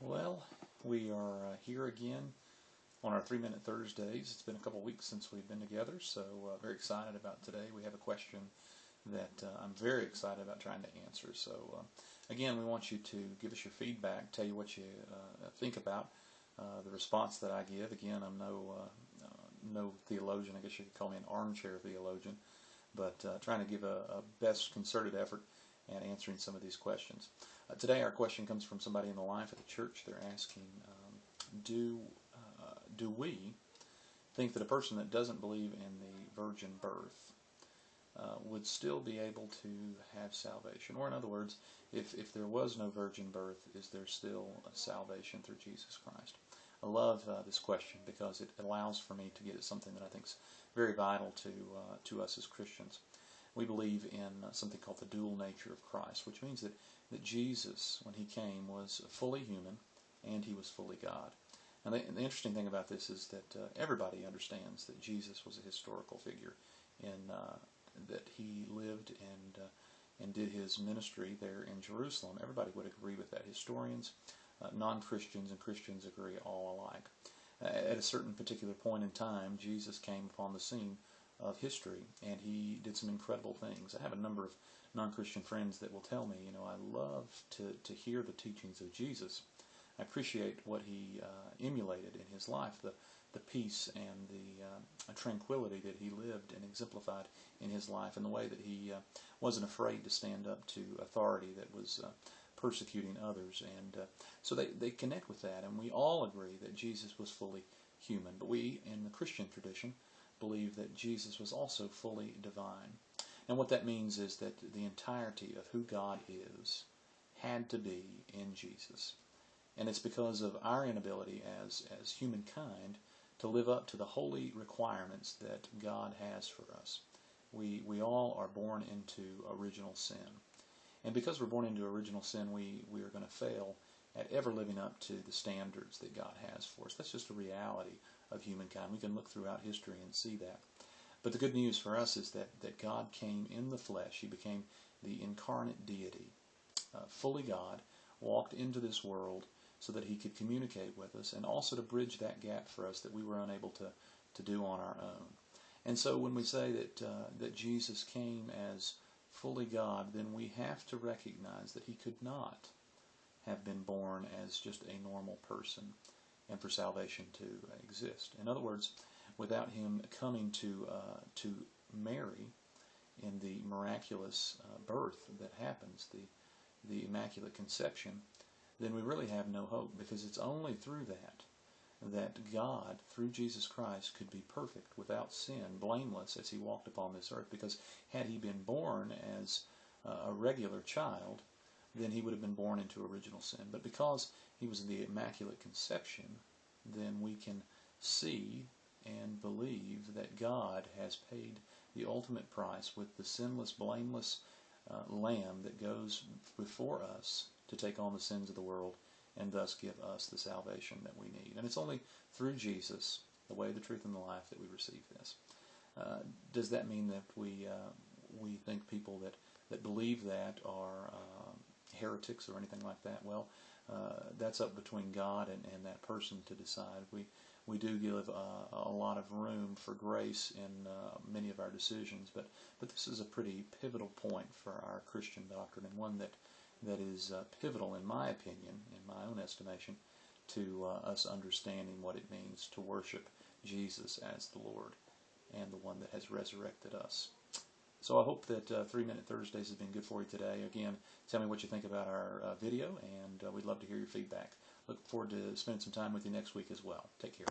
Well, we are here again on our 3-Minute Thursdays. It's been a couple weeks since we've been together, so very excited about today. We have a question that I'm very excited about trying to answer. So again, we want you to give us your feedback, tell you what you think about the response that I give. Again, I'm no theologian. I guess you could call me an armchair theologian, but trying to give a best concerted effort at answering some of these questions. Today our question comes from somebody in the life of the church. They're asking, do we think that a person that doesn't believe in the virgin birth would still be able to have salvation? Or in other words, if there was no virgin birth, is there still a salvation through Jesus Christ? I love this question because it allows for me to get at something that I think is very vital to us as Christians. We believe in something called the dual nature of Christ, which means that Jesus, when he came, was fully human and he was fully God. And the interesting thing about this is that everybody understands that Jesus was a historical figure, in that he lived and did his ministry there in Jerusalem. Everybody would agree with that. Historians, non-Christians, and Christians agree all alike. At a certain particular point in time, Jesus came upon the scene of history, and he did some incredible things. I have a number of non-Christian friends that will tell me, I love to hear the teachings of Jesus. I appreciate what he emulated in his life, the peace and the tranquility that he lived and exemplified in his life, and the way that he wasn't afraid to stand up to authority that was persecuting others. And so they connect with that, and we all agree that Jesus was fully human. But we, in the Christian tradition, believe that Jesus was also fully divine. And what that means is that the entirety of who God is had to be in Jesus. And it's because of our inability as humankind to live up to the holy requirements that God has for us. We all are born into original sin. And because we're born into original sin, we are going to fail at ever living up to the standards that God has for us. That's just a reality of humankind. We can look throughout history and see that. But the good news for us is that God came in the flesh. He became the incarnate deity, fully God, walked into this world so that he could communicate with us and also to bridge that gap for us that we were unable to do on our own. And so when we say that Jesus came as fully God, then we have to recognize that he could not have been born as just a normal person and for salvation to exist. In other words, without him coming to Mary in the miraculous birth that happens, the Immaculate Conception, then we really have no hope, because it's only through that God, through Jesus Christ, could be perfect, without sin, blameless as he walked upon this earth. Because had he been born as a regular child, then he would have been born into original sin. But because he was in the Immaculate Conception, then we can see and believe that God has paid the ultimate price with the sinless, blameless Lamb that goes before us to take on the sins of the world and thus give us the salvation that we need. And it's only through Jesus, the way, the truth, and the life, that we receive this. Does that mean that we think people that believe that are heretics or anything like that? Well, that's up between God and that person to decide. We do give a lot of room for grace in many of our decisions, but this is a pretty pivotal point for our Christian doctrine, and one that is pivotal, in my opinion, in my own estimation, to us understanding what it means to worship Jesus as the Lord and the one that has resurrected us. So I hope that 3-Minute Thursdays has been good for you today. Again, tell me what you think about our video, and we'd love to hear your feedback. Look forward to spending some time with you next week as well. Take care.